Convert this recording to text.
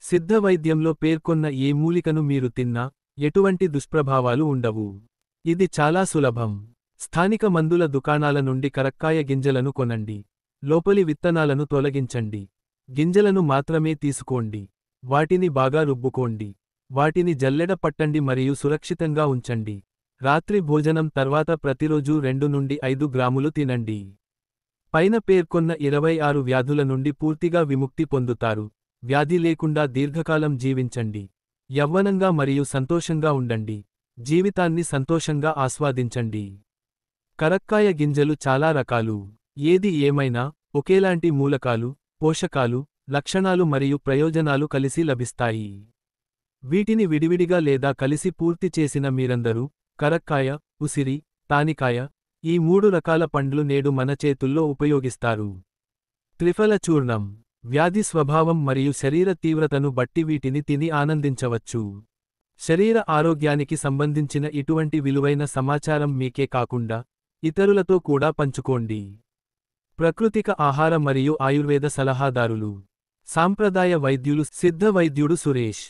సిద్ధ వైద్యంలో పేర్కొన్న ఏ మూలికను మీరు తిన్నా ఎటువంటి దుష్ప్రభావాలు ఉండవు. ఇది చాలా సులభం. స్థానిక మందుల దుకాణాల నుండి కరక్కాయ గింజలను కొనండి. లోపలి విత్తనాలను తొలగించండి. గింజలను మాత్రమే తీసుకోండి. వాటిని బాగా రుబ్బుకోండి. వాటిని జల్లెడ పట్టండి మరియు సురక్షితంగా ఉంచండి. రాత్రి భోజనం తర్వాత ప్రతిరోజూ 2 నుండి 5 గ్రాములు తినండి. పైన పేర్కొన్న 26 వ్యాధుల నుండి పూర్తిగా విముక్తి పొందుతారు. వ్యాధి లేకుండా దీర్ఘకాలం జీవించండి. యవ్వనంగా మరియు సంతోషంగా ఉండండి. జీవితాన్ని సంతోషంగా ఆస్వాదించండి. కరక్కాయ గింజలు చాలా రకాలు. ఏది ఏమైనా, ఒకేలాంటి మూలకాలు, పోషకాలు, లక్షణాలు మరియు ప్రయోజనాలు కలిసి లభిస్తాయి. వీటిని విడివిడిగా లేదా కలిసి పూర్తి చేసిన మీరందరూ, కరక్కాయ, ఉసిరి, తానికాయ, ఈ 3 రకాల పండ్లు నేడు మన చేతుల్లో ఉపయోగిస్తారు. త్రిఫల చూర్ణం. వ్యాధి స్వభావం మరియు శరీర తీవ్రతను బట్టి వీటిని తిని ఆనందించవచ్చు. శరీర ఆరోగ్యానికి సంబంధించిన ఇటువంటి విలువైన సమాచారం మీకే కాకుండా ఇతరులతో కూడా పంచుకోండి. ప్రకృతిక ఆహార మరియు ఆయుర్వేద సలహాదారులు. సాంప్రదాయ వైద్యులు. సిద్ధ వైద్యుడు సురేష్.